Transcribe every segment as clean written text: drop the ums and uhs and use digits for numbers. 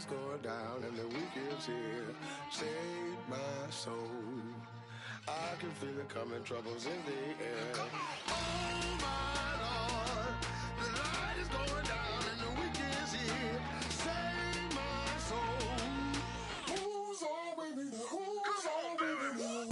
is going down and the weekend's here. Save my soul. I can feel it coming, troubles in the air. Oh my Lord, the light is going down and the weekend's here. Save my soul. Who's all with me? Who's all with me?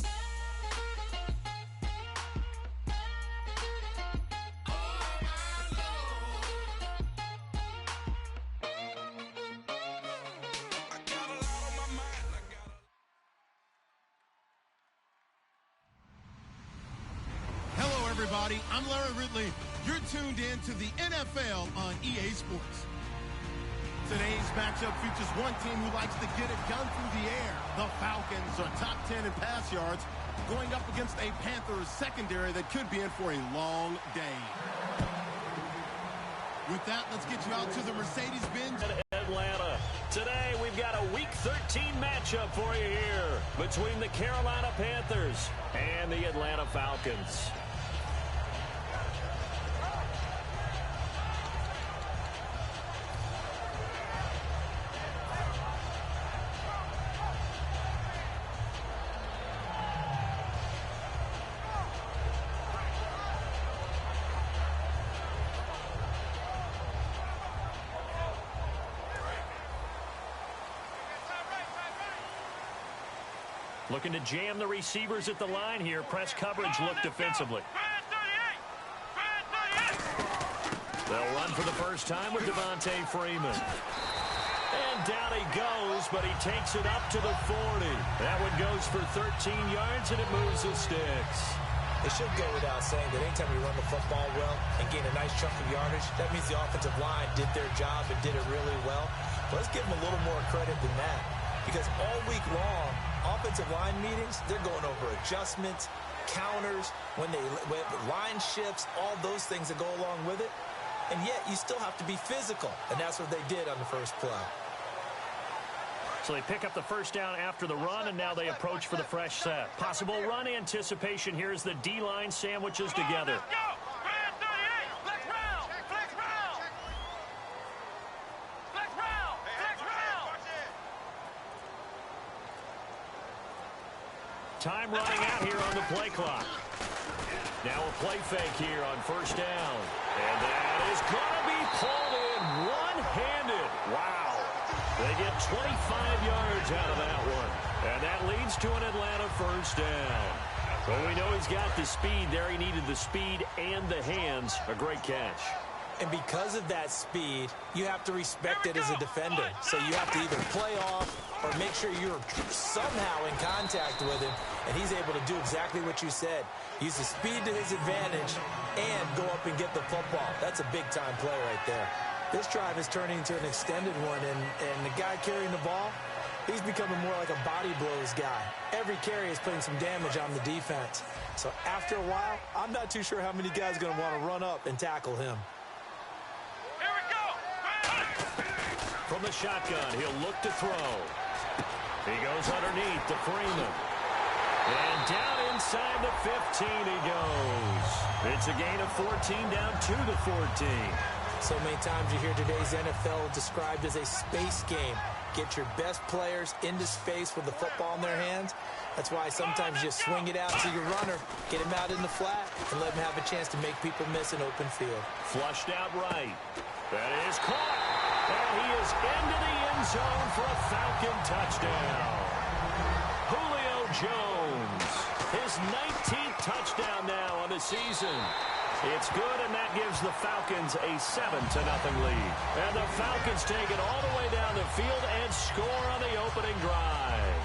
Everybody, I'm Larry Ridley. You're tuned in to the NFL on EA Sports. Today's matchup features one team who likes to get it done through the air. The Falcons are top 10 in pass yards, going up against a Panthers secondary that could be in for a long day. With that, let's get you out to the Mercedes-Benz. Atlanta. Today, we've got a Week 13 matchup for you here between the Carolina Panthers and the Atlanta Falcons. Looking to jam the receivers at the line here. Press coverage look defensively. They'll run for the first time with Devontae Freeman. And down he goes, but he takes it up to the 40. That one goes for 13 yards, and it moves the sticks. It should go without saying that anytime you run the football well and gain a nice chunk of yardage, that means the offensive line did their job and did it really well. But let's give them a little more credit than that. Because all week long, offensive line meetings, they're going over adjustments, counters, when line shifts, all those things that go along with it. And yet, you still have to be physical. And that's what they did on the first play. So they pick up the first down after the run, and now they approach for the fresh set. Possible run anticipation here as the D-line sandwiches together. Time running out here on the play clock. Now a play fake here on first down. And that is going to be pulled in one-handed. Wow. They get 25 yards out of that one. And that leads to an Atlanta first down. Well, we know he's got the speed there. He needed the speed and the hands. A great catch. And because of that speed, you have to respect it as a defender. So you have to either play off or make sure you're somehow in contact with him, and he's able to do exactly what you said. Use the speed to his advantage and go up and get the football. That's a big-time play right there. This drive is turning into an extended one, and the guy carrying the ball, he's becoming more like a body blows guy. Every carry is putting some damage on the defense. So after a while, I'm not too sure how many guys are going to want to run up and tackle him. From the shotgun, he'll look to throw. He goes underneath to Freeman. And down inside the 15 he goes. It's a gain of 14 down to the 14. So many times you hear today's NFL described as a space game. Get your best players into space with the football in their hands. That's why sometimes you swing it out to your runner, get him out in the flat, and let him have a chance to make people miss an open field. Flushed out right. That is caught. And he is into the end zone for a Falcon touchdown. Julio Jones, his 19th touchdown now on the season. It's good, and that gives the Falcons a 7-0 lead. And the Falcons take it all the way down the field and score on the opening drive.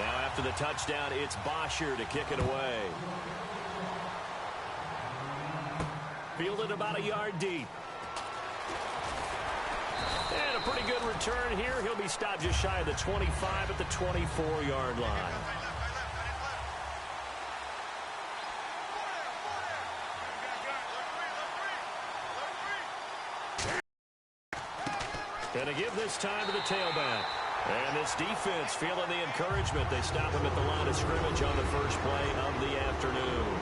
Now after the touchdown, it's Bosher to kick it away. Fielded about a yard deep. And a pretty good return here. He'll be stopped just shy of the 25 at the 24-yard line. And to give this time to the tailback. And this defense feeling the encouragement. They stop him at the line of scrimmage on the first play of the afternoon.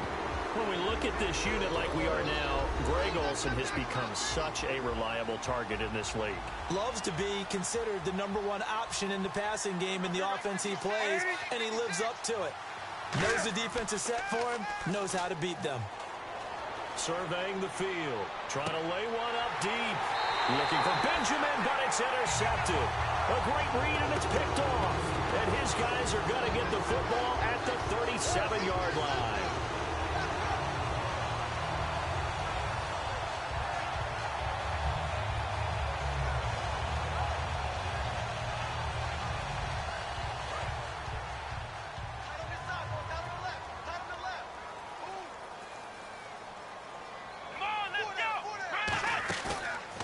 When we look at this unit like we are now, Greg Olsen has become such a reliable target in this league. Loves to be considered the #1 option in the passing game in the offense he plays, and he lives up to it. Knows the defense is set for him, knows how to beat them. Surveying the field, trying to lay one up deep. Looking for Benjamin, but it's intercepted. A great read, and it's picked off. And his guys are going to get the football at the 37-yard line.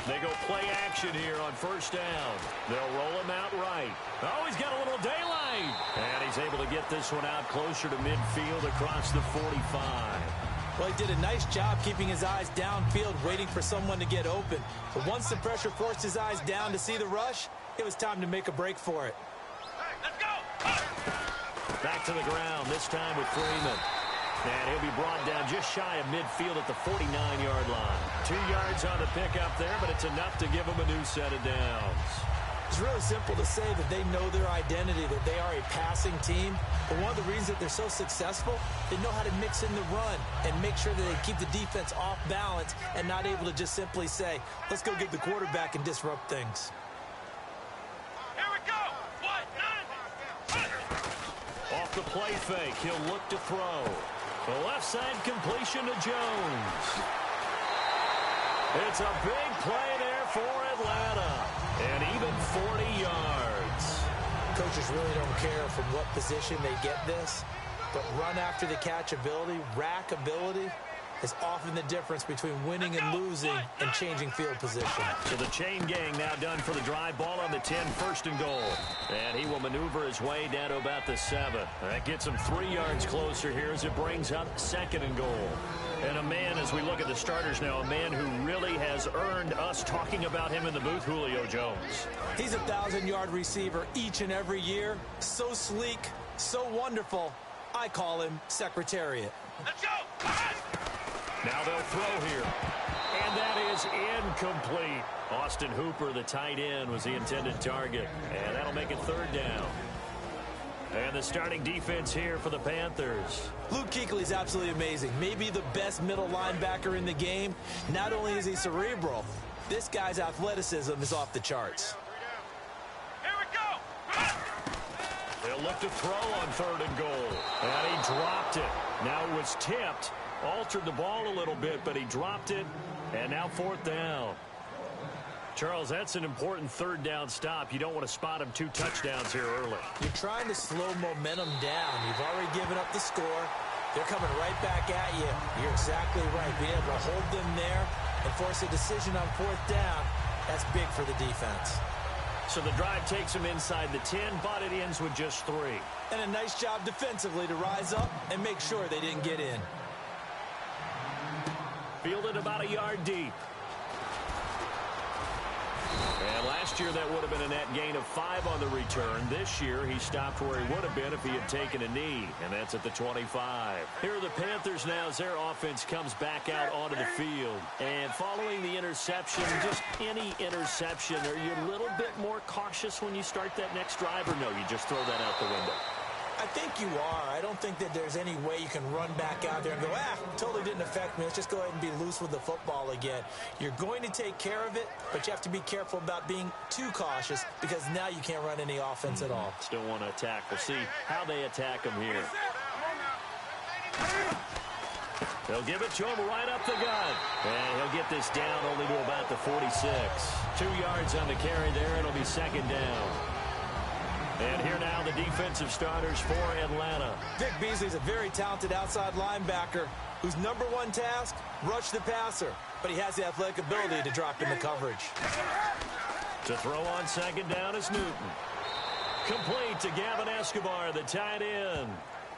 They go play action here on first down. They'll roll him out right. Oh, he's got a little daylight. And he's able to get this one out closer to midfield across the 45. Well, he did a nice job keeping his eyes downfield, waiting for someone to get open. But once the pressure forced his eyes down to see the rush, it was time to make a break for it. Hey, let's go! Back to the ground, this time with Freeman. And he'll be brought down just shy of midfield at the 49-yard line. 2 yards on the pickup there, but it's enough to give him a new set of downs. It's really simple to say that they know their identity, that they are a passing team. But one of the reasons that they're so successful, they know how to mix in the run and make sure that they keep the defense off balance and not able to just simply say, let's go get the quarterback and disrupt things. Here we go! Off the play fake, he'll look to throw. The left side completion to Jones. It's a big play there for Atlanta. And even 40 yards. Coaches really don't care from what position they get this, but run after the catch ability, rack ability, is often the difference between winning and losing and changing field position. So the chain gang now done for the drive. Ball on the 10, first and goal. And he will maneuver his way down to about the 7. That gets him 3 yards closer here as it brings up second and goal. And a man, as we look at the starters now, a man who really has earned us talking about him in the booth, Julio Jones. He's a 1,000-yard receiver each and every year. So sleek, so wonderful. I call him Secretariat. Let's go! Now they'll throw here. And that is incomplete. Austin Hooper, the tight end, was the intended target. And that'll make it third down. And the starting defense here for the Panthers. Luke Kuechly is absolutely amazing. Maybe the best middle linebacker in the game. Not only is he cerebral, this guy's athleticism is off the charts. Here we go! They'll look to throw on third and goal. And he dropped it. Now it was tipped. Altered the ball a little bit, but he dropped it. And now fourth down. Charles, that's an important third down stop. You don't want to spot him 2 touchdowns here early. You're trying to slow momentum down. You've already given up the score. They're coming right back at you. You're exactly right. Being able to hold them there and force a decision on fourth down, that's big for the defense. So the drive takes him inside the 10, but it ends with just 3. And a nice job defensively to rise up and make sure they didn't get in. Fielded about a yard deep. And last year that would have been a net gain of 5 on the return. This year he stopped where he would have been if he had taken a knee, and that's at the 25. Here are the Panthers now as their offense comes back out onto the field. And following the interception, just any interception, are you a little bit more cautious when you start that next drive, or no, you just throw that out the window? I think you are. I don't think that there's any way you can run back out there and go, totally didn't affect me. Let's just go ahead and be loose with the football again. You're going to take care of it, but you have to be careful about being too cautious because now you can't run any offense at all. Still want to attack. We'll see how they attack him here. They'll give it to him right up the gut. And he'll get this down only to about the 46. 2 yards on the carry there. It'll be second down. And here now the defensive starters for Atlanta. Vic Beasley's a very talented outside linebacker whose #1 task, rush the passer. But he has the athletic ability to drop into coverage. To throw on second down is Newton. Complete to Gavin Escobar, the tight end.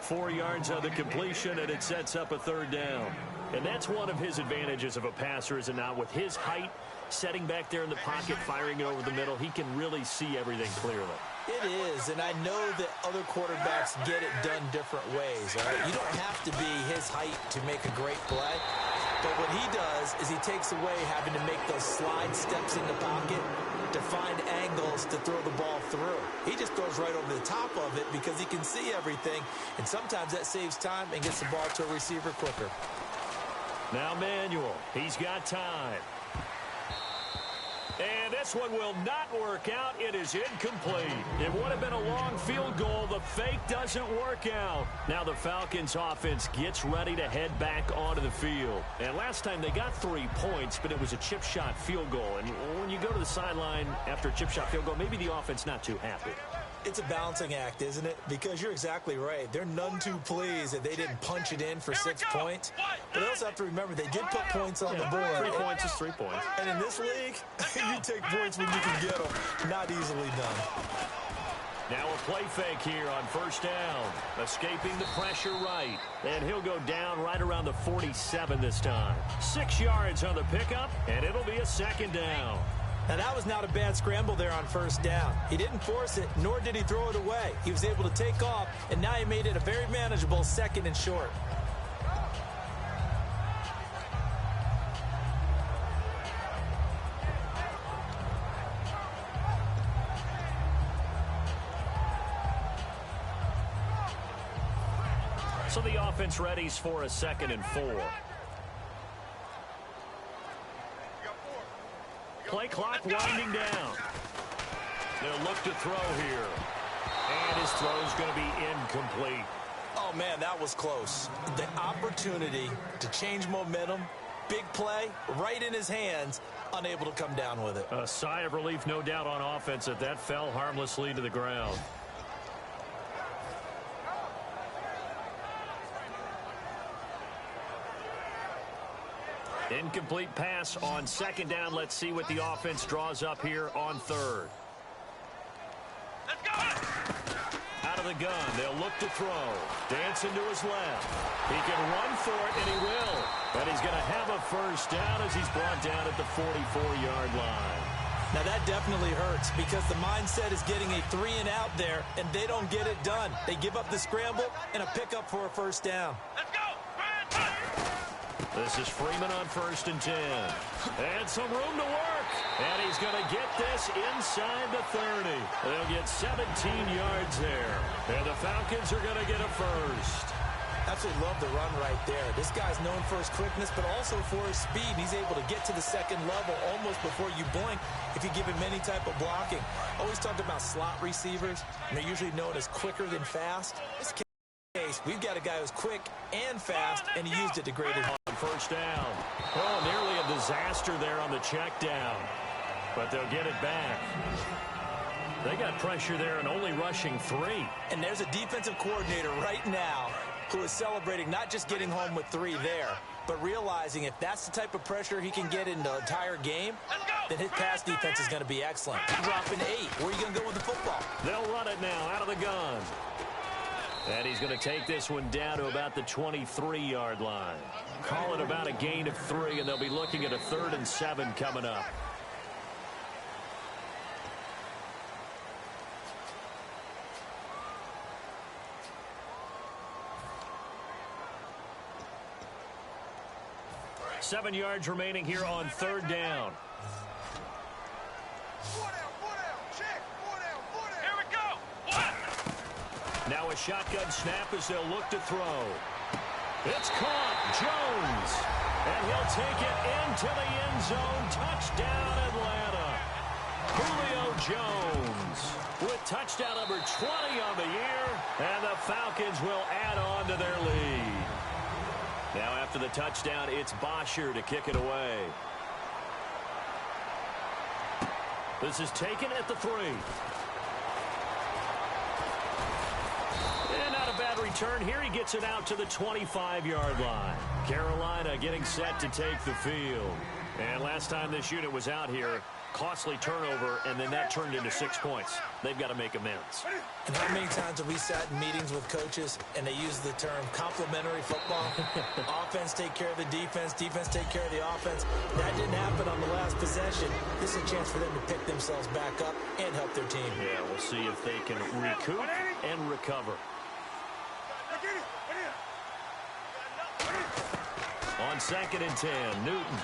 4 yards on the completion, and it sets up a third down. And that's one of his advantages of a passer, is it not? With his height, setting back there in the pocket, firing it over the middle, he can really see everything clearly. It is, and I know that other quarterbacks get it done different ways. All right? You don't have to be his height to make a great play, but what he does is he takes away having to make those slide steps in the pocket to find angles to throw the ball through. He just throws right over the top of it because he can see everything, and sometimes that saves time and gets the ball to a receiver quicker. Now Manuel, he's got time. And this one will not work out. It is incomplete. It would have been a long field goal. The fake doesn't work out. Now the Falcons offense gets ready to head back onto the field. And last time they got 3 points, but it was a chip shot field goal. And when you go to the sideline after a chip shot field goal, maybe the offense not too happy. It's a balancing act, isn't it? Because you're exactly right. They're none too pleased that they didn't punch it in for 6 points. But they also have to remember they did put points on the board. 3 points is 3 points. And in this league, you take points when you can get them. Not easily done. Now a play fake here on first down. Escaping the pressure right. And he'll go down right around the 47 this time. 6 yards on the pickup, and it'll be a second down. Now, that was not a bad scramble there on first down. He didn't force it, nor did he throw it away. He was able to take off, and now he made it a very manageable 2nd and short. So the offense readies for a 2nd and 4. Play clock winding down. They'll look to throw here. And his throw is going to be incomplete. Oh, man, that was close. The opportunity to change momentum, big play, right in his hands, unable to come down with it. A sigh of relief, no doubt, on offense that that fell harmlessly to the ground. Incomplete pass on 2nd down. Let's see what the offense draws up here on 3rd. Let's go! Out of the gun, they'll look to throw. Dancing to his left. He can run for it, and he will. But he's going to have a first down as he's brought down at the 44-yard line. Now, that definitely hurts because the mindset is getting a 3-and-out there, and they don't get it done. They give up the scramble and a pickup for a first down. Let's go! This is Freeman on 1st and 10. And some room to work. And he's going to get this inside the 30. They'll get 17 yards there. And the Falcons are going to get a first. Absolutely love the run right there. This guy's known for his quickness, but also for his speed. And he's able to get to the 2nd level almost before you blink if you give him any type of blocking. Always talked about slot receivers, and they're usually known as quicker than fast. This case, we've got a guy who's quick and fast, and he used it to great advantage. First down. Oh, nearly a disaster there on the check down. But they'll get it back. They got pressure there and only rushing 3. And there's a defensive coordinator right now who is celebrating not just getting home with 3 there, but realizing if that's the type of pressure he can get in the entire game, then his pass defense is going to be excellent. Dropping 8. Where are you going to go with the football? They'll run it now out of the gun. And he's going to take this one down to about the 23-yard line. Call it about a gain of 3, and they'll be looking at a 3rd and 7 coming up. Seven yards remaining here on 3rd down. Now a shotgun snap as they'll look to throw. It's caught. Jones. And he'll take it into the end zone. Touchdown, Atlanta. Julio Jones with touchdown number 20 on the year. And the Falcons will add on to their lead. Now after the touchdown, it's Bosher to kick it away. This is taken at the 3. Bad return here. He gets it out to the 25-yard line. Carolina getting set to take the field. And last time this unit was out here, costly turnover, and then that turned into 6 points. They've got to make amends. And how many times have we sat in meetings with coaches and they use the term complementary football? Offense take care of the defense, defense take care of the offense. That didn't happen on the last possession. This is a chance for them to pick themselves back up and help their team. Yeah, we'll see if they can recoup and recover. On 2nd and 10, Newton.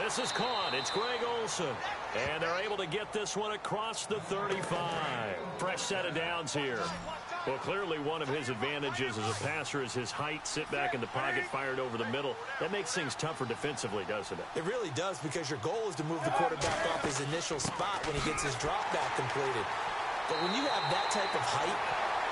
This is caught. It's Greg Olsen. And they're able to get this one across the 35. Fresh set of downs here. Well, clearly one of his advantages as a passer is his height. Sit back in the pocket, fired over the middle. That makes things tougher defensively, doesn't it? It really does, because your goal is to move the quarterback off his initial spot when he gets his drop back completed. But when you have that type of height,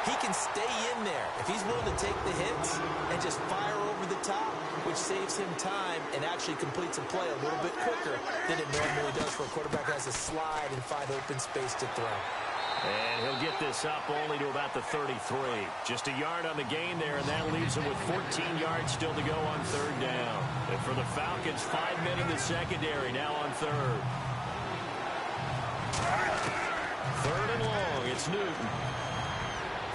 he can stay in there if he's willing to take the hits and just fire over the top, which saves him time and actually completes a play a little bit quicker than it normally does for a quarterback who has to slide and find open space to throw. And he'll get this up only to about the 33. Just a yard on the gain there, and that leaves him with 14 yards still to go on 3rd down. And for the Falcons, 5 men in the secondary now on 3rd. 3rd and long, it's Newton.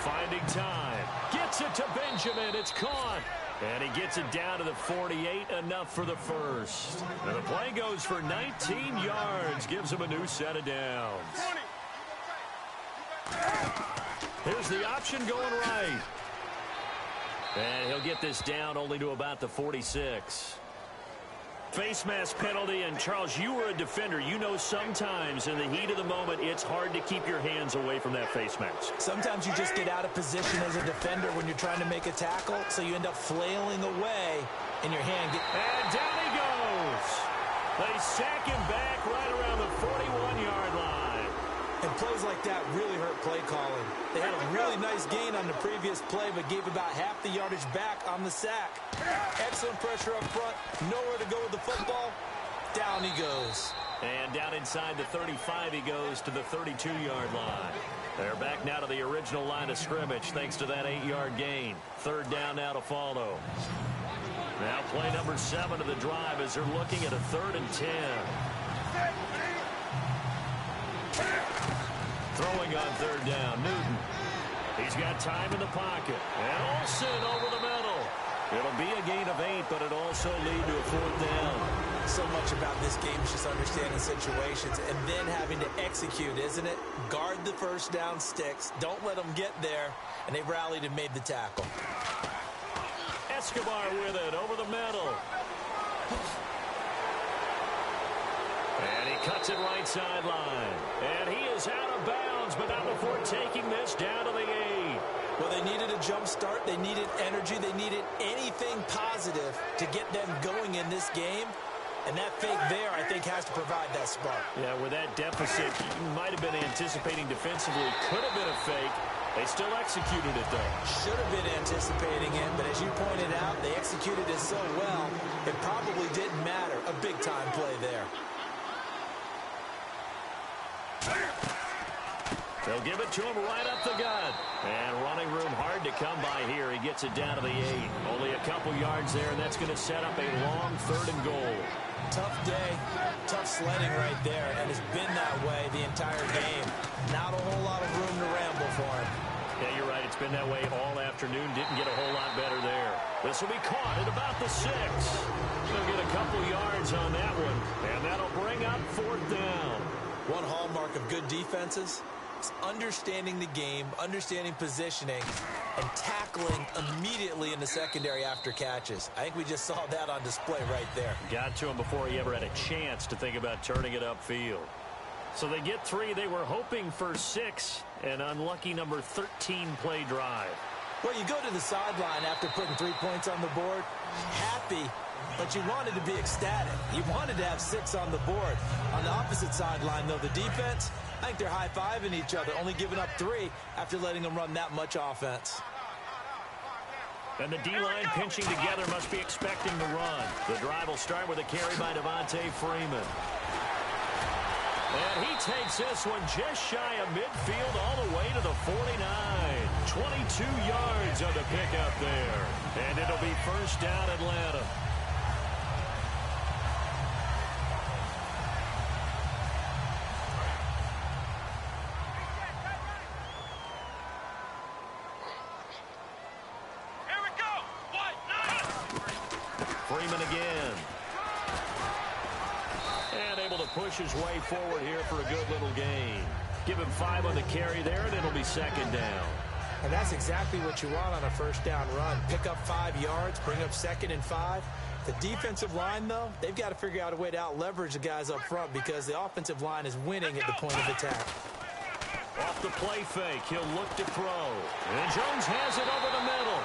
Finding time. Gets it to Benjamin. It's caught. And he gets it down to the 48. Enough for the first. And the play goes for 19 yards. Gives him a new set of downs. Here's the option going right. And he'll get this down only to about the 46. Face mask penalty, and Charles, you were a defender. You know sometimes in the heat of the moment, it's hard to keep your hands away from that face mask. Sometimes you just get out of position as a defender when you're trying to make a tackle, so you end up flailing away, and your hand gets... And down he goes. They sack him back right around the 41-yard line. And plays like that really hurt play calling. They had a really nice gain on the previous play, but gave about half the yardage back on the sack. Excellent pressure up front. Nowhere to go with the football. Down he goes. And down inside the 35 he goes to the 32-yard line. They're back now to the original line of scrimmage thanks to that 8-yard gain. 3rd down now to follow. Now play number 7 of the drive as they're looking at a 3rd and 10. Throwing on 3rd down, Newton. He's got time in the pocket. And Olsen over the middle. It'll be a gain of 8, but it'll also lead to a 4th down. So much about this game is just understanding situations and then having to execute, isn't it? Guard the first down sticks. Don't let them get there. And they rallied and made the tackle. Escobar with it over the middle. And he cuts it right sideline. And he is out of bounds, but not before taking this down to the 8. Well, they needed a jump start. They needed energy. They needed anything positive to get them going in this game. And that fake there, I think, has to provide that spark. Yeah, with that deficit, you might have been anticipating defensively. Could have been a fake. They still executed it, though. Should have been anticipating it, but as you pointed out, they executed it so well, it probably didn't matter. A big-time play there. They'll give it to him right up the gut. And running room hard to come by here. He gets it down to the 8. Only a couple yards there, and that's going to set up a long 3rd and goal. Tough day, tough sledding right there, and it's been that way the entire game. Not a whole lot of room to ramble for him. Yeah, you're right. It's been that way all afternoon. Didn't get a whole lot better there. This will be caught at about the 6. They'll get a couple yards on that one, and that'll bring up 4th down. One hallmark of good defenses is understanding the game, understanding positioning, and tackling immediately in the secondary after catches. I think we just saw that on display right there. Got to him before he ever had a chance to think about turning it upfield. So they get 3. They were hoping for 6. An unlucky number 13 play drive. Well, you go to the sideline after putting 3 points on the board, happy, but you wanted to be ecstatic. You wanted to have 6 on the board. On the opposite sideline, though, the defense, I think they're high-fiving each other, only giving up 3 after letting them run that much offense. And the D-line pinching together must be expecting the run. The drive will start with a carry by Devontae Freeman. And he takes this one just shy of midfield all the way to the 49. 22 yards on the pickup there. And it'll be 1st down Atlanta. Freeman again. And able to push his way forward here for a good little gain. Give him 5 on the carry there, and it'll be second down. And that's exactly what you want on a first down run. Pick up 5 yards, bring up 2nd and 5. The defensive line, though, they've got to figure out a way to out-leverage the guys up front because the offensive line is winning at the point of attack. Off the play fake, he'll look to throw. And Jones has it over the middle.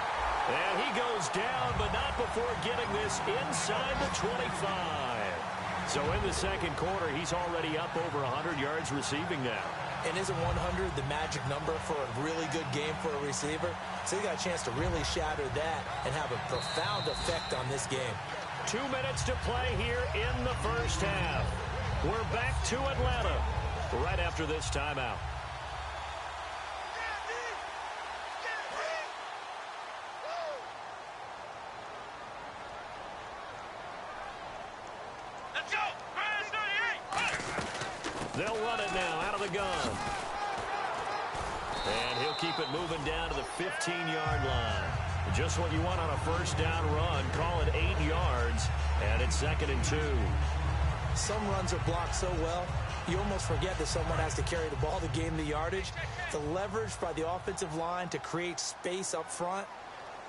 And he goes down, but not before getting this inside the 25. So in the second quarter, he's already up over 100 yards receiving now. And isn't 100 the magic number for a really good game for a receiver? So he got a chance to really shatter that and have a profound effect on this game. 2 minutes to play here in the first half. We're back to Atlanta right after this timeout. They'll run it now out of the gun. And he'll keep it moving down to the 15-yard line. Just what you want on a first down run. Call it 8 yards, and it's 2nd and 2. Some runs are blocked so well, you almost forget that someone has to carry the ball to gain the yardage. The leverage by the offensive line to create space up front,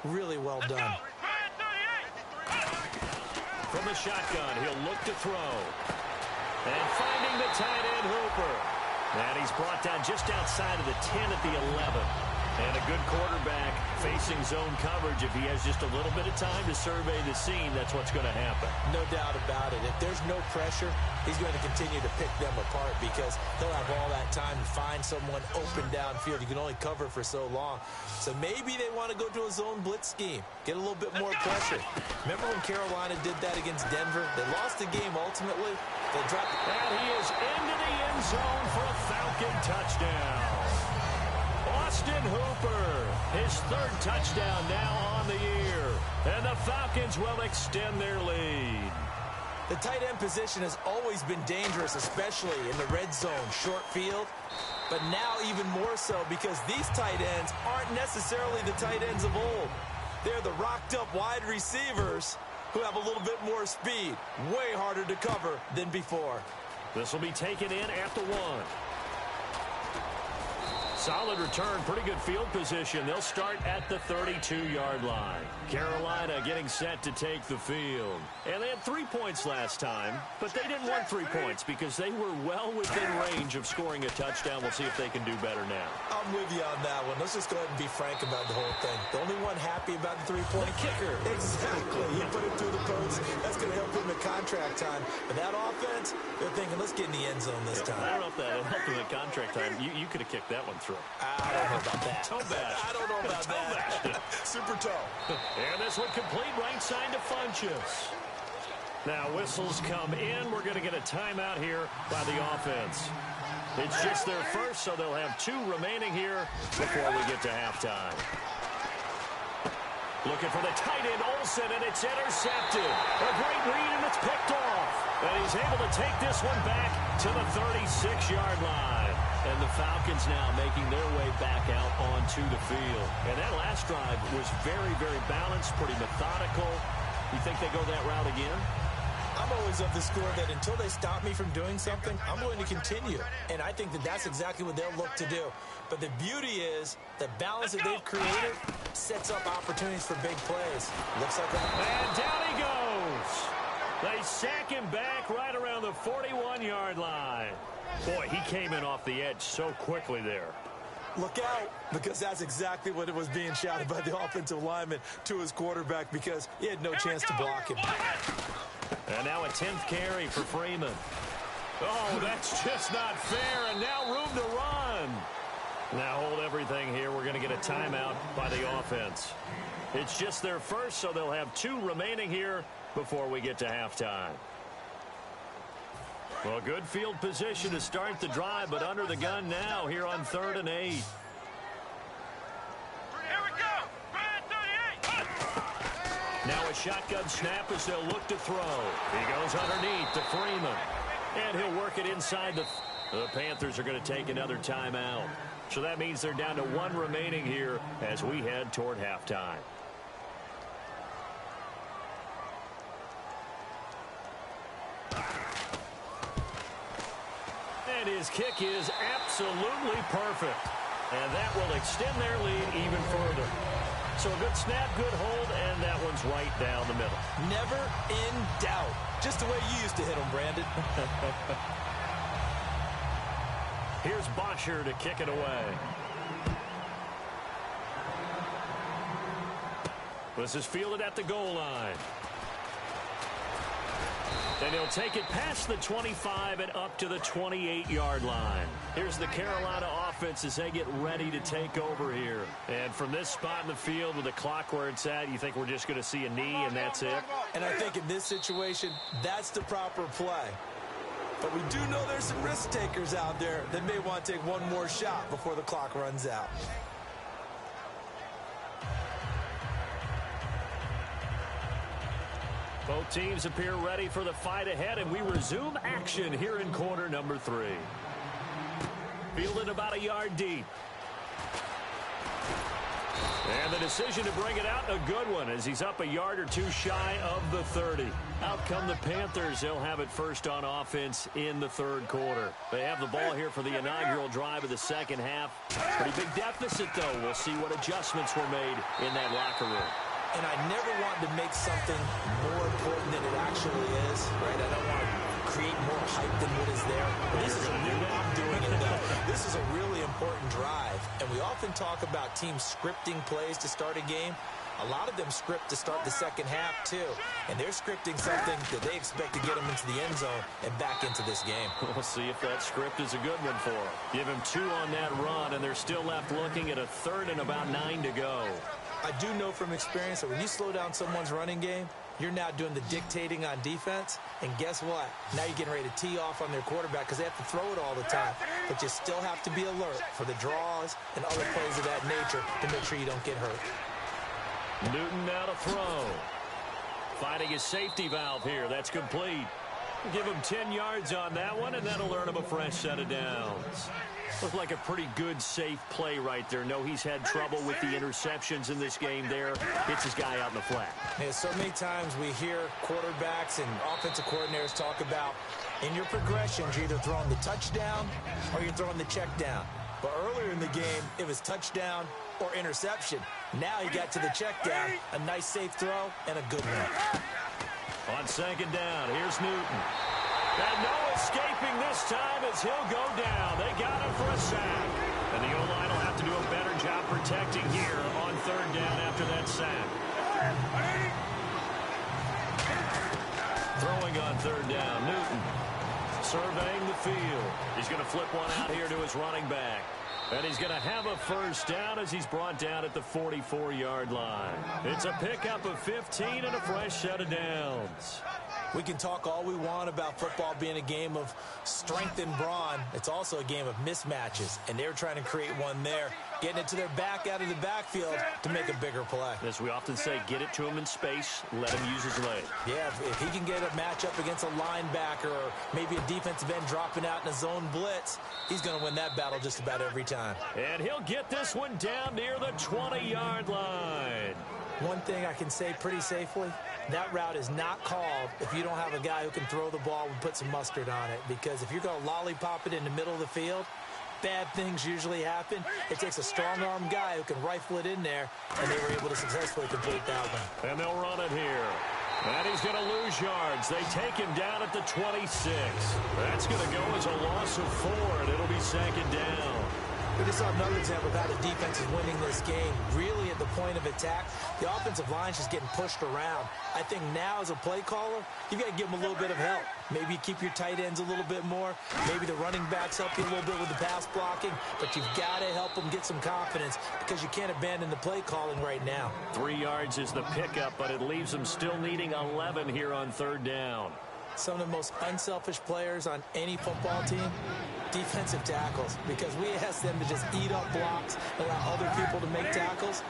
really well done. From the shotgun, he'll look to throw. And finding the tight end, Hooper. And he's brought down just outside of the 10 at the 11. And a good quarterback facing zone coverage. If he has just a little bit of time to survey the scene, that's what's going to happen. No doubt about it. If there's no pressure, he's going to continue to pick them apart because they'll have all that time to find someone open downfield. You can only cover for so long. So maybe they want to go to a zone blitz scheme, get a little bit more pressure. Remember when Carolina did that against Denver? They lost the game ultimately. They dropped. And he is into the end zone for a Falcon touchdown. Austin Hooper, his 3rd touchdown now on the year. And the Falcons will extend their lead. The tight end position has always been dangerous, especially in the red zone, short field. But now even more so because these tight ends aren't necessarily the tight ends of old. They're the rocked-up wide receivers who have a little bit more speed. Way harder to cover than before. This will be taken in at the 1. Solid return, pretty good field position. They'll start at the 32-yard line. Carolina getting set to take the field. And they had 3 points last time, but they didn't want 3 points because they were well within range of scoring a touchdown. We'll see if they can do better now. I'm with you on that one. Let's just go ahead and be frank about the whole thing. The only one happy about the 3-point kicker. Exactly. He put it through the post. That's going to help him at contract time. But that offense, they're thinking, let's get in the end zone this time. I don't know if that helped him at contract time. You could have kicked that one through. I don't know about that. Toe bash. I don't know about that. Super toe. And this one complete right side to Funchess. Now whistles come in. We're going to get a timeout here by the offense. It's just their first, so they'll have 2 remaining here before we get to halftime. Looking for the tight end, Olsen, and it's intercepted. A great read, and it's picked off. And he's able to take this one back to the 36-yard line. And the Falcons now making their way back out onto the field. And that last drive was very, very balanced, pretty methodical. You think they go that route again? I'm always of the score that until they stop me from doing something, I'm going to continue. And I think that that's exactly what they'll look to do. But the beauty is the balance that they've created sets up opportunities for big plays. Looks like and down he goes. They sack him back right around the 41-yard line. Boy, he came in off the edge so quickly there. Look out, because that's exactly what it was being shouted by the offensive lineman to his quarterback because he had no chance to block him. And now a 10th carry for Freeman. Oh, that's just not fair, and now room to run. Now hold everything here. We're going to get a timeout by the offense. It's just their first, so they'll have 2 remaining here before we get to halftime. Well, good field position to start the drive, but under the gun now here on 3rd and 8. Here we go! 38! Now a shotgun snap as they'll look to throw. He goes underneath to Freeman. And he'll work it inside the Panthers are going to take another timeout. So that means they're down to 1 remaining here as we head toward halftime. And his kick is absolutely perfect. And that will extend their lead even further. So a good snap, good hold, and that one's right down the middle. Never in doubt. Just the way you used to hit them, Brandon. Here's Bosher to kick it away. This is fielded at the goal line. And he'll take it past the 25 and up to the 28-yard line. Here's the Carolina offense as they get ready to take over here. And from this spot in the field with the clock where it's at, you think we're just going to see a knee and that's it? And I think in this situation, that's the proper play. But we do know there's some risk takers out there that may want to take one more shot before the clock runs out. Both teams appear ready for the fight ahead, and we resume action here in quarter number 3. Fielded about a yard deep. And the decision to bring it out, a good one, as he's up a yard or two shy of the 30. Out come the Panthers. They'll have it first on offense in the third quarter. They have the ball here for the inaugural drive of the second half. Pretty big deficit, though. We'll see what adjustments were made in that locker room. And I never want to make something more important than it actually is, right? I don't want to create more hype than what is there. But this is a new way I'm doing it, though. This is a really important drive. And we often talk about teams scripting plays to start a game. A lot of them script to start the second half, too. And they're scripting something that they expect to get them into the end zone and back into this game. We'll see if that script is a good one for them. Give him 2 on that run, and they're still left looking at a third and about 9 to go. I do know from experience that when you slow down someone's running game, you're now doing the dictating on defense. And guess what? Now you're getting ready to tee off on their quarterback because they have to throw it all the time. But you still have to be alert for the draws and other plays of that nature to make sure you don't get hurt. Newton now to throw. Finding his safety valve here. That's complete. Give him 10 yards on that one, and that'll earn him a fresh set of downs. Looked like a pretty good, safe play right there. No, he's had trouble with the interceptions in this game there. Hits his guy out in the flat. Yeah, so many times we hear quarterbacks and offensive coordinators talk about in your progressions, you're either throwing the touchdown or you're throwing the check down. But earlier in the game, it was touchdown or interception. Now he got to the check down, a nice safe throw, and a good one. On second down, here's Newton. And no escaping this time as he'll go down. They got him for a sack. And the O-line will have to do a better job protecting here on third down after that sack. Throwing on third down, Newton. Surveying the field. He's going to flip one out here to his running back. And he's going to have a first down as he's brought down at the 44-yard line. It's a pickup of 15 and a fresh set of downs. We can talk all we want about football being a game of strength and brawn. It's also a game of mismatches, and they're trying to create one there, getting it to their back out of the backfield to make a bigger play. As we often say, get it to him in space, let him use his leg. Yeah, if he can get a matchup against a linebacker or maybe a defensive end dropping out in a zone blitz, he's going to win that battle just about every time. And he'll get this one down near the 20-yard line. One thing I can say pretty safely, that route is not called if you don't have a guy who can throw the ball and put some mustard on it. Because if you're going to lollipop it in the middle of the field, bad things usually happen. It takes a strong-arm guy who can rifle it in there, and they were able to successfully complete that one. And they'll run it here. And he's going to lose yards. They take him down at the 26. That's going to go as a loss of 4, and it'll be second down. We just saw another example of how the defense is winning this game. Really at the point of attack, the offensive line's just getting pushed around. I think now as a play caller, you've got to give them a little bit of help. Maybe you keep your tight ends a little bit more. Maybe the running backs help you a little bit with the pass blocking. But you've got to help them get some confidence because you can't abandon the play calling right now. 3 yards is the pickup, but it leaves them still needing 11 here on third down. Some of the most unselfish players on any football team, defensive tackles, because we ask them to just eat up blocks, allow other people to make tackles.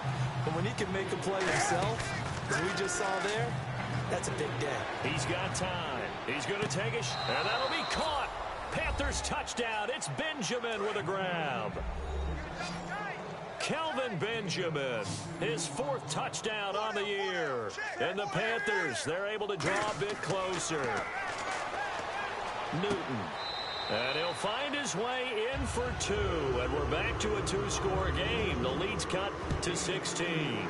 And when he can make a play himself, as we just saw there, that's a big day. He's got time. He's going to take it, and that'll be caught. Panthers touchdown. It's Benjamin with a grab. Kelvin Benjamin, his 4th touchdown on the year. And the Panthers, they're able to draw a bit closer. Newton And he'll find his way in for two. And we're back to a two-score game. The lead's cut to 16.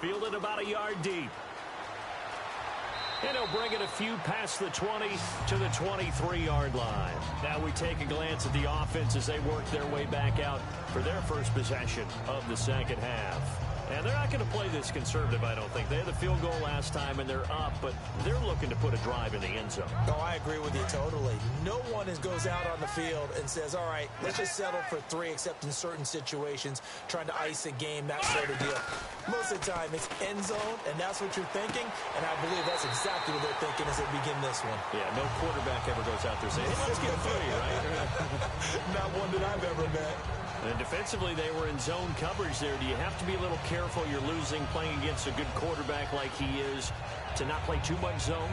Fielded about a yard deep. And he'll bring it a few past the 20 to the 23-yard line. Now we take a glance at the offense as they work their way back out for their first possession of the second half. And they're not going to play this conservative, I don't think. They had the field goal last time, and they're up, but they're looking to put a drive in the end zone. Oh, I agree with you totally. No one goes out on the field and says, all right, let's just settle for three, except in certain situations, trying to ice a game, that sort of deal. Most of the time, it's end zone, and that's what you're thinking, and I believe that's exactly what they're thinking as they begin this one. Yeah, no quarterback ever goes out there saying, hey, let's get three, right? Not one that I've ever met. And defensively, they were in zone coverage there. Do you have to be a little careful? You're losing playing against a good quarterback like he is to not play too much zone?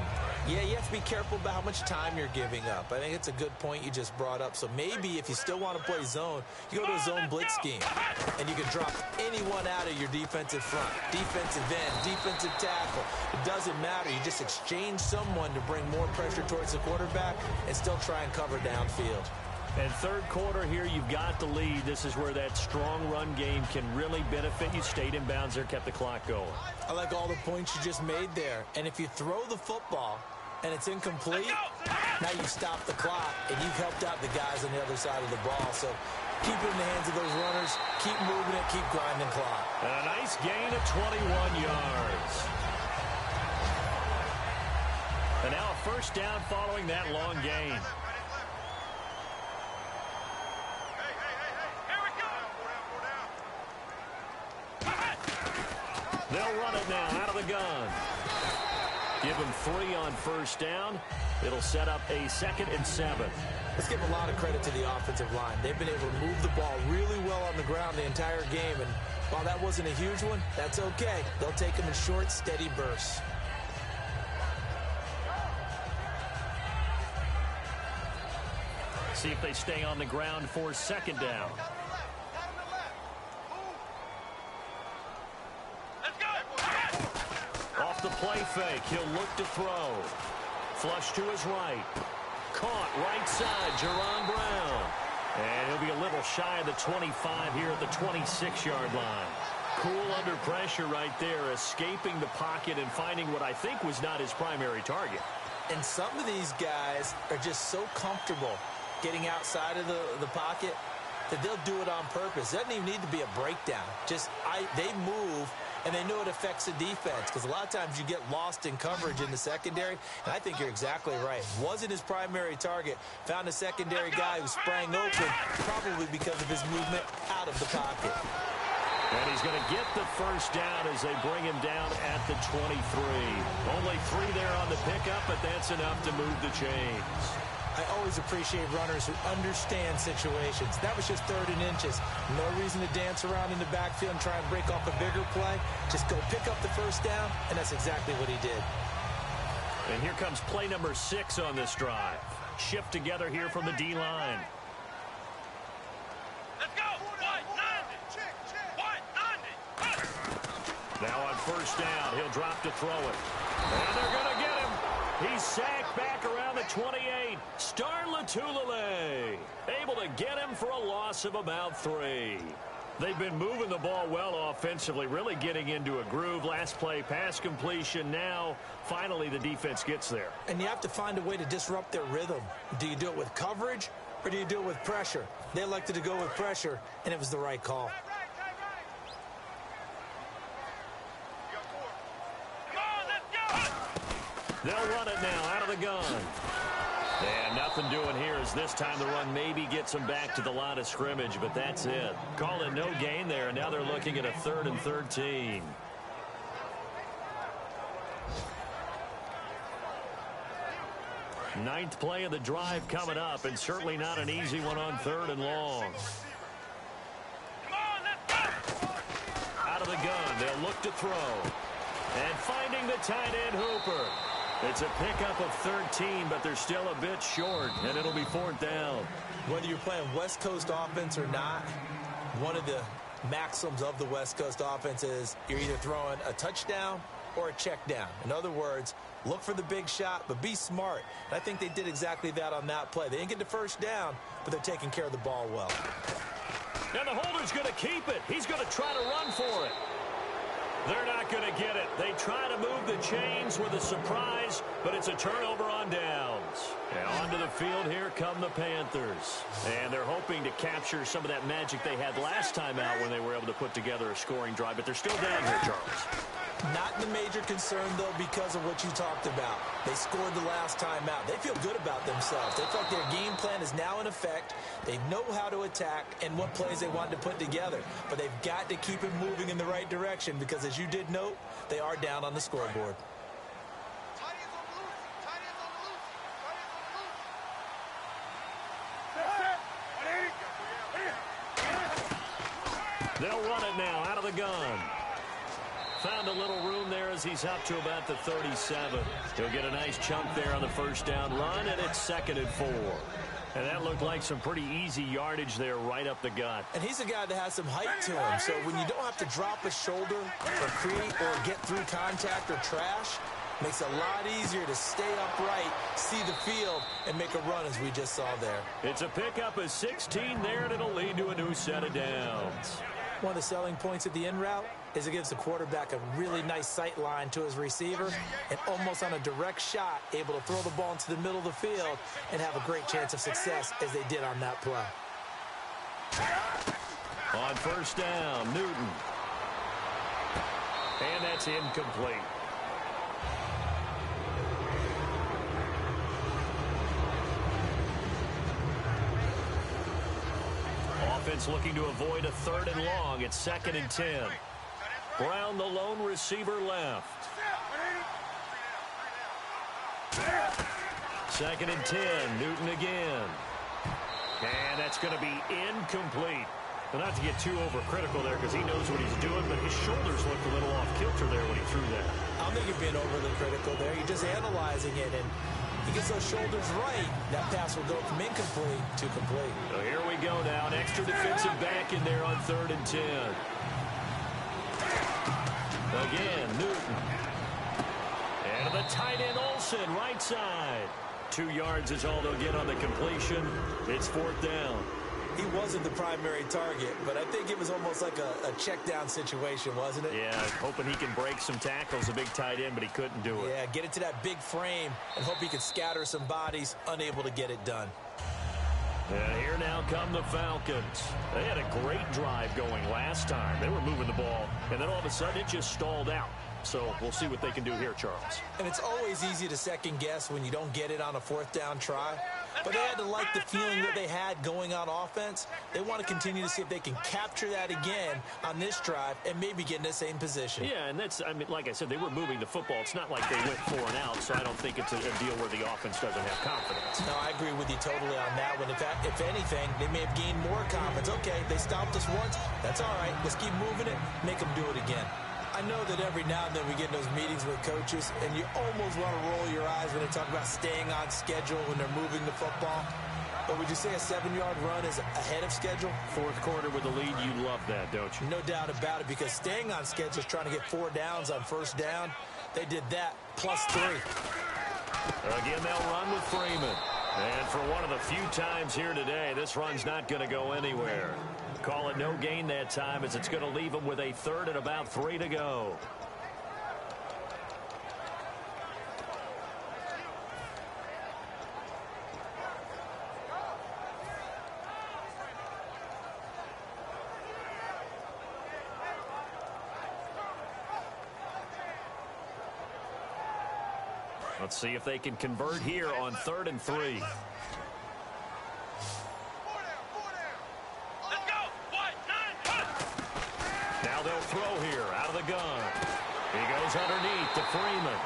Yeah, you have to be careful about how much time you're giving up. I think it's a good point you just brought up. So maybe if you still want to play zone, you go to a zone blitz scheme. And you can drop anyone out of your defensive front. Defensive end, defensive tackle. It doesn't matter. You just exchange someone to bring more pressure towards the quarterback and still try and cover downfield. And third quarter here, you've got the lead. This is where that strong run game can really benefit you. Stayed in bounds there, kept the clock going. I like all the points you just made there. And if you throw the football and it's incomplete, now you stop the clock and you've helped out the guys on the other side of the ball. So keep it in the hands of those runners. Keep moving it. Keep grinding clock. And a nice gain of 21 yards. And now a first down following that long gain. They'll run it now out of the gun. Give him 3 on first down. It'll set up a 2nd and 7. Let's give a lot of credit to the offensive line. They've been able to move the ball really well on the ground the entire game. And while that wasn't a huge one, that's okay. They'll take them in short, steady bursts. See if they stay on the ground for 2nd down. Off the play fake, he'll look to throw. Flush to his right. Caught right side, Jerron Brown. And he'll be a little shy of the 25 here at the 26-yard line. Cool under pressure right there, escaping the pocket and finding what I think was not his primary target. And some of these guys are just so comfortable getting outside of the pocket that they'll do it on purpose. It doesn't even need to be a breakdown. They move, and they know it affects the defense because a lot of times you get lost in coverage in the secondary, and I think you're exactly right. Wasn't his primary target. Found a secondary guy who sprang open, probably because of his movement out of the pocket. And he's going to get the first down as they bring him down at the 23. Only 3 there on the pickup, but that's enough to move the chains. I always appreciate runners who understand situations. That was just 3rd and inches. No reason to dance around in the backfield and try and break off a bigger play. Just go pick up the first down, and that's exactly what he did. And here comes play number 6 on this drive. Shift together here from the D-line. Let's go! White 90! White 90! Now on first down, he'll drop to throw it. And they're going to get him. He's sacked back around the 28. Star Lotulelei able to get him for a loss of about 3. They've been moving the ball well offensively, really getting into a groove. Last play, pass completion. Now, finally, the defense gets there. And you have to find a way to disrupt their rhythm. Do you do it with coverage, or do you do it with pressure? They elected to go with pressure, and it was the right call. They'll run it now out of the gun. And nothing doing here as this time the run maybe gets them back to the line of scrimmage, but that's it. Call it no gain there, and now they're looking at a 3rd and 13. Ninth play of the drive coming up, and certainly not an easy one on 3rd and long. Out of the gun, they'll look to throw. And finding the tight end, Hooper. It's a pickup of 13, but they're still a bit short, and it'll be 4th down. Whether you're playing West Coast offense or not, one of the maxims of the West Coast offense is you're either throwing a touchdown or a check down. In other words, look for the big shot, but be smart. And I think they did exactly that on that play. They didn't get the first down, but they're taking care of the ball well. And the holder's going to keep it. He's going to try to run for it. They're not going to get it. They try to move the chains with a surprise, but it's a turnover on downs. And onto the field, here come the Panthers. And they're hoping to capture some of that magic they had last time out when they were able to put together a scoring drive. But they're still down here, Charles. Not the major concern, though, because of what you talked about. They scored the last time out. They feel good about themselves. They feel like their game plan is now in effect. They know how to attack and what plays they want to put together. But they've got to keep it moving in the right direction because, as you did note, they are down on the scoreboard. They'll run it now out of the gun. Found a little room there as he's up to about the 37. He'll get a nice chunk there on the first down run, and it's 2nd and 4. And that looked like some pretty easy yardage there right up the gut. And he's a guy that has some height to him, so when you don't have to drop a shoulder or create or get through contact or trash, makes it a lot easier to stay upright, see the field, and make a run as we just saw there. It's a pickup of 16 there, and it'll lead to a new set of downs. One of the selling points of the in route is it gives the quarterback a really nice sight line to his receiver and almost on a direct shot able to throw the ball into the middle of the field and have a great chance of success as they did on that play. On first down, Newton. And that's incomplete. Offense looking to avoid a 3rd and long. It's 2nd and 10. Brown, the lone receiver, left. 2nd and 10. Newton again. And that's going to be incomplete. Well, not to get too overcritical there because he knows what he's doing, but his shoulders looked a little off kilter there when he threw that. I don't think you're being overly critical there. You're just analyzing it, and he gets those shoulders right. That pass will go from incomplete to complete. So here we go now. An extra defensive back in there on 3rd and 10. Again, Newton. And the tight end Olsen, right side. 2 yards is all they'll get on the completion. It's 4th down. He wasn't the primary target, but I think it was almost like a check down situation, wasn't it? Yeah, hoping he can break some tackles, a big tight end, but he couldn't do it. Yeah, get it to that big frame and hope he can scatter some bodies, unable to get it done. And here now come the Falcons. They had a great drive going last time. They were moving the ball, and then all of a sudden it just stalled out. So we'll see what they can do here, Charles. And it's always easy to second guess when you don't get it on a 4th down try. But they had to like the feeling that they had going on offense. They want to continue to see if they can capture that again on this drive and maybe get in the same position. Yeah, and that's, I mean, like I said, they were moving the football. It's not like they went 4 and out, so I don't think it's a deal where the offense doesn't have confidence. No, I agree with you totally on that one. If anything, they may have gained more confidence. Okay, they stopped us once. That's all right. Let's keep moving it, make them do it again. I know that every now and then we get in those meetings with coaches, and you almost want to roll your eyes when they talk about staying on schedule when they're moving the football. But would you say a 7-yard run is ahead of schedule? 4th quarter with the lead, you love that, don't you? No doubt about it, because staying on schedule is trying to get 4 downs on first down. They did that, plus 3. Again, they'll run with Freeman. And for one of the few times here today, this run's not going to go anywhere. Call it no gain that time as it's going to leave them with a 3rd and about 3 to go. Let's see if they can convert here on 3rd and 3. Now they'll throw here out of the gun. He goes underneath to Freeman.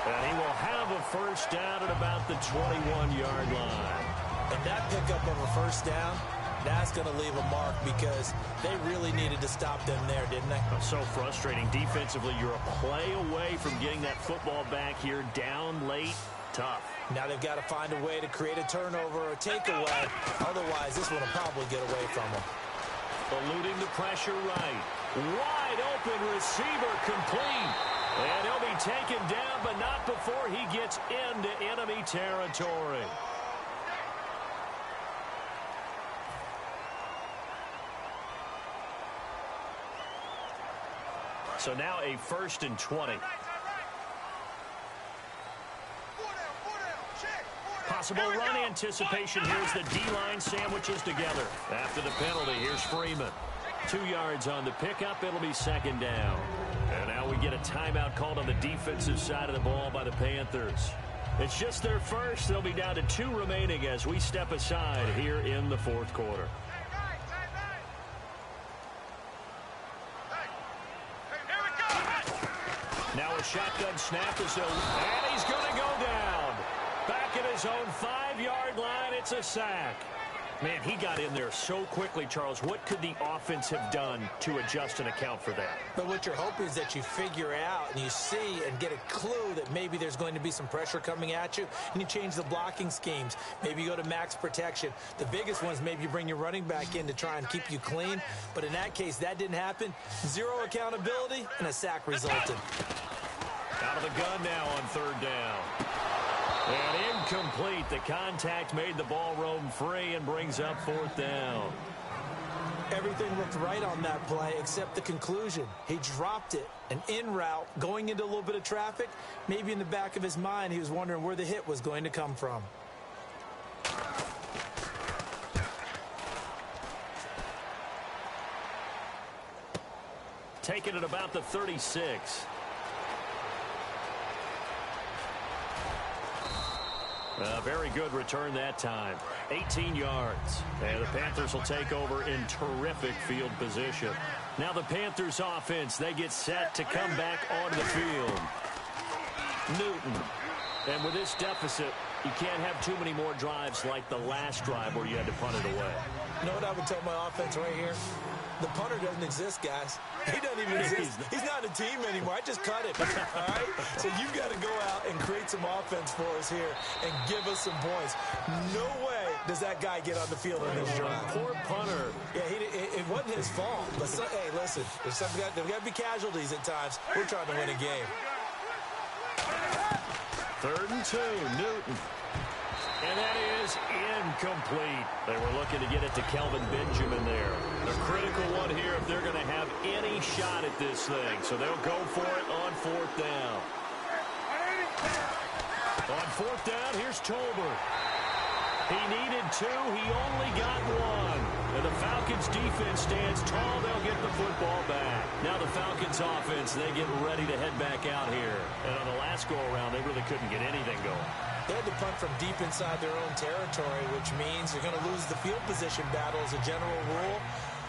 And he will have a first down at about the 21-yard line. And that pickup of a first down, that's going to leave a mark because they really needed to stop them there, didn't they? So frustrating. Defensively, you're a play away from getting that football back here down late. Tough. Now they've got to find a way to create a turnover or a takeaway. Otherwise, this one will probably get away from them. Eluding the pressure right. Wide open receiver complete. And he'll be taken down, but not before he gets into enemy territory. So now a 1st and 20. Possible run anticipation. Here's the D-line sandwiches together. After the penalty, here's Freeman. 2 yards on the pickup. It'll be 2nd down. And now we get a timeout called on the defensive side of the ball by the Panthers. It's just their first. They'll be down to 2 remaining as we step aside here in the 4th quarter. Now a shotgun snap and he's going to go down. Back at his own 5-yard line, it's a sack. Man, he got in there so quickly, Charles. What could the offense have done to adjust and account for that? But what you're hoping is that you figure out and you see and get a clue that maybe there's going to be some pressure coming at you, and you change the blocking schemes. Maybe you go to max protection. The biggest one is maybe you bring your running back in to try and keep you clean. But in that case, that didn't happen. 0 accountability, and a sack resulted. Out of the gun now on 3rd down. And incomplete. The contact made the ball roam free and brings up 4th down. Everything looked right on that play except the conclusion. He dropped it, an in route, going into a little bit of traffic. Maybe in the back of his mind, he was wondering where the hit was going to come from. Taken at about the 36. A very good return that time. 18 yards. And the Panthers will take over in terrific field position. Now the Panthers offense, they get set to come back onto the field. Newton. And with this deficit, you can't have too many more drives like the last drive where you had to punt it away. You know what I would tell my offense right here? The punter doesn't exist, guys. He doesn't even exist. He's not a team anymore. I just cut it. All right? So you've got to go out and create some offense for us here and give us some points. No way does that guy get on the field in this drive. Poor punter. Yeah, it wasn't his fault. But hey, listen, there's got to be casualties at times. We're trying to win a game. 3rd and 2, Newton. And that is incomplete. They were looking to get it to Kelvin Benjamin there. The critical one here if they're going to have any shot at this thing. So they'll go for it on 4th down. On 4th down, here's Tolbert. He needed 2. He only got 1. And the Falcons defense stands tall. They'll get the football back. Now the Falcons offense, they get ready to head back out here. And on the last go-around, they really couldn't get anything going. They had to punt from deep inside their own territory, which means they're going to lose the field position battle as a general rule.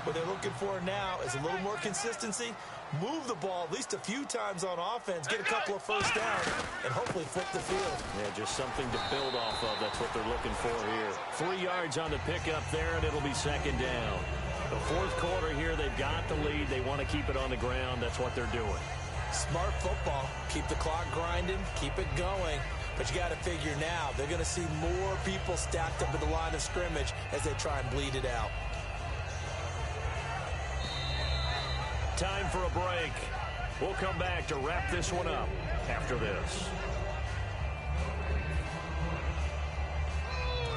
What they're looking for now is a little more consistency, move the ball at least a few times on offense, get a couple of first downs, and hopefully flip the field. Yeah, just something to build off of. That's what they're looking for here. 3 yards on the pickup there, and it'll be 2nd down. The 4th quarter here, they've got the lead. They want to keep it on the ground. That's what they're doing. Smart football. Keep the clock grinding, keep it going. But you got to figure now, they're going to see more people stacked up at the line of scrimmage as they try and bleed it out. Time for a break. We'll come back to wrap this one up after this.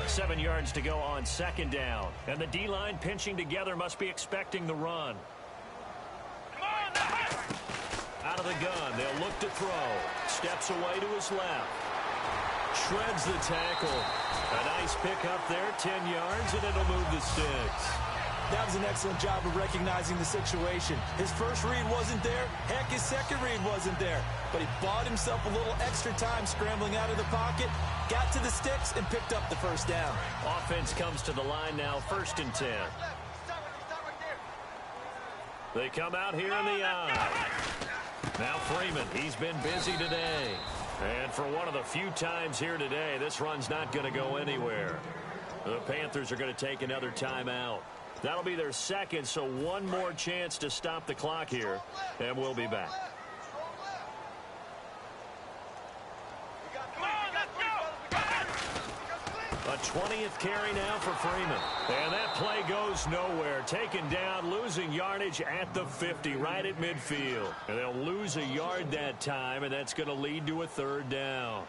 7 yards to go on 2nd down. And the D-line pinching together must be expecting the run. Out of the gun, they'll look to throw. Steps away to his left. Shreds the tackle. A nice pick up there, 10 yards, and it'll move the sticks. That was an excellent job of recognizing the situation. His first read wasn't there. Heck, his second read wasn't there. But he bought himself a little extra time scrambling out of the pocket, got to the sticks, and picked up the first down. Offense comes to the line now, 1st and 10. They come out here in the eye. Now Freeman, he's been busy today. And for one of the few times here today, this run's not going to go anywhere. The Panthers are going to take another timeout. That'll be their 2nd, so one more chance to stop the clock here, and we'll be back. A 20th carry now for Freeman. And that play goes nowhere. Taken down, losing yardage at the 50, right at midfield. And they'll lose a yard that time, and that's going to lead to a third down.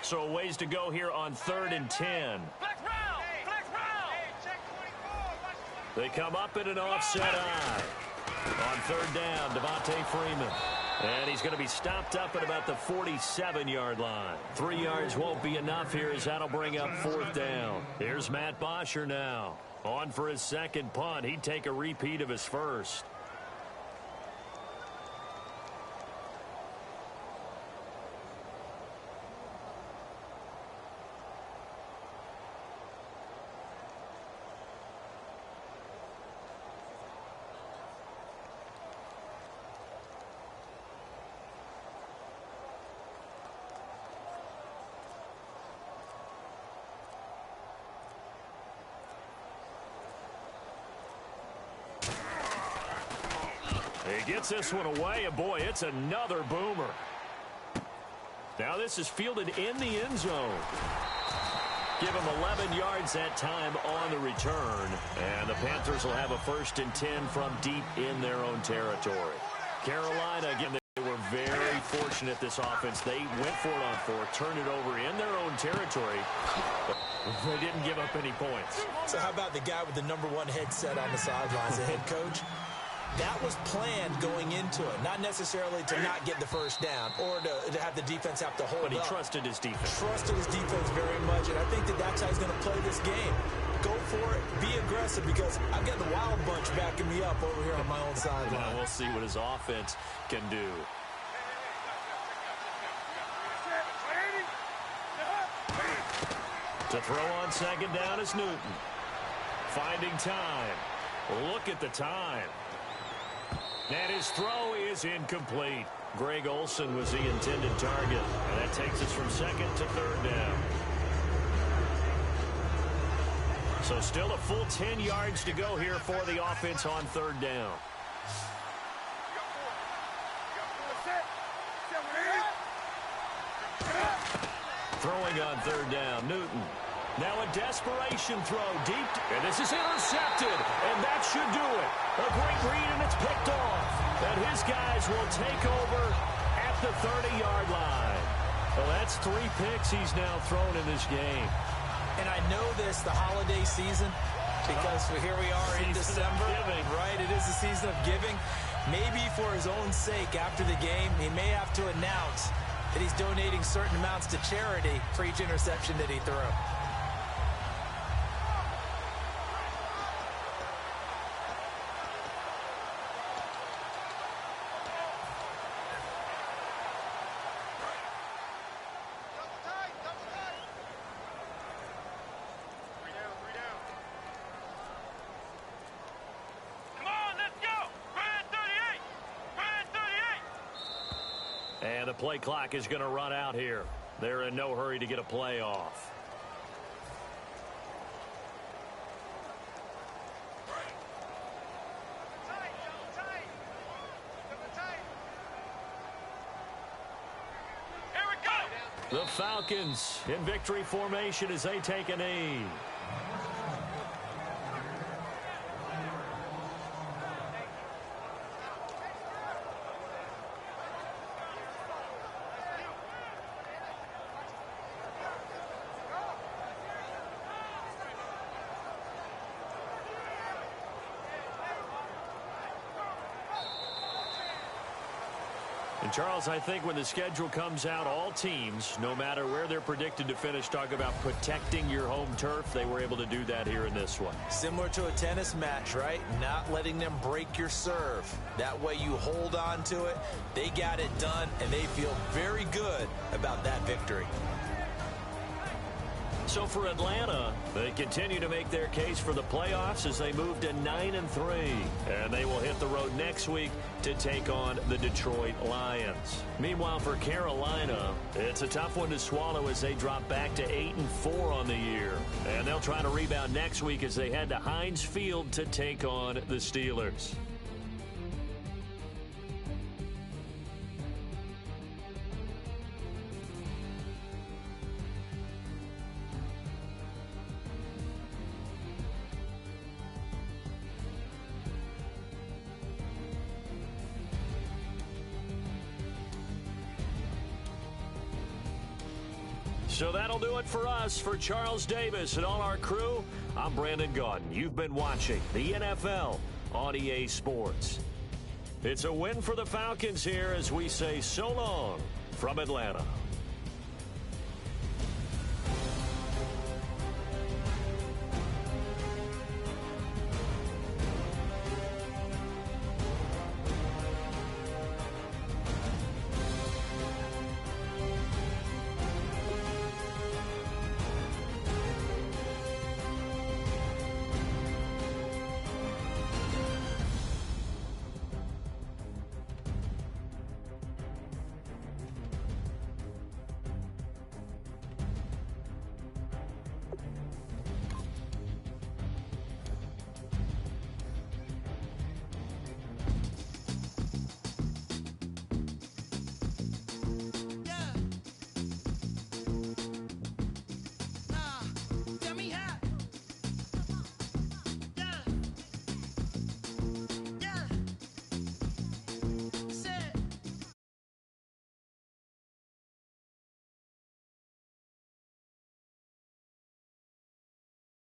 So a ways to go here on 3rd and 10. They come up in an offset eye. On 3rd down, Devontae Freeman. And he's going to be stopped up at about the 47-yard line. 3 yards won't be enough here as that'll bring up 4th down. Here's Matt Bosher now. On for his second punt. He'd take a repeat of his first. He gets this one away, and boy, it's another boomer. Now this is fielded in the end zone. Give him 11 yards that time on the return. And the Panthers will have a 1st and 10 from deep in their own territory. Carolina, again, they were very fortunate, this offense. They went for it on 4, turned it over in their own territory. But they didn't give up any points. So how about the guy with the #1 headset on the sidelines, the head coach? That was planned going into it, not necessarily to not get the first down or to have the defense have to hold up. But he trusted his defense. Trusted his defense very much, and I think that's how he's going to play this game. Go for it, be aggressive, because I've got the wild bunch backing me up over here on my own sideline. We'll see what his offense can do. To throw on 2nd down is Newton. Finding time. Look at the time. And his throw is incomplete. Greg Olsen was the intended target. And that takes us from 2nd to 3rd down. So still a full 10 yards to go here for the offense on 3rd down. Throwing on 3rd down, Newton. Now a desperation throw deep, and this is intercepted, and that should do it. A great read, and it's picked off. And his guys will take over at the 30-yard line. Well, that's 3 picks he's now thrown in this game. And I know this, the holiday season, because here we are in December. Right, it is the season of giving. Maybe for his own sake, after the game, he may have to announce that he's donating certain amounts to charity for each interception that he threw. And the play clock is going to run out here. They're in no hurry to get a play off. Here we go. The Falcons in victory formation as they take a knee. And Charles, I think when the schedule comes out, all teams, no matter where they're predicted to finish, talk about protecting your home turf. They were able to do that here in this one. Similar to a tennis match, right? Not letting them break your serve. That way you hold on to it. They got it done, and they feel very good about that victory. So for Atlanta, they continue to make their case for the playoffs as they move to 9-3. And they will hit the road next week to take on the Detroit Lions. Meanwhile, for Carolina, it's a tough one to swallow as they drop back to 8-4 on the year. And they'll try to rebound next week as they head to Heinz Field to take on the Steelers. So that'll do it for us. For Charles Davis and all our crew, I'm Brandon Gaudin. You've been watching the NFL on EA Sports. It's a win for the Falcons here as we say so long from Atlanta.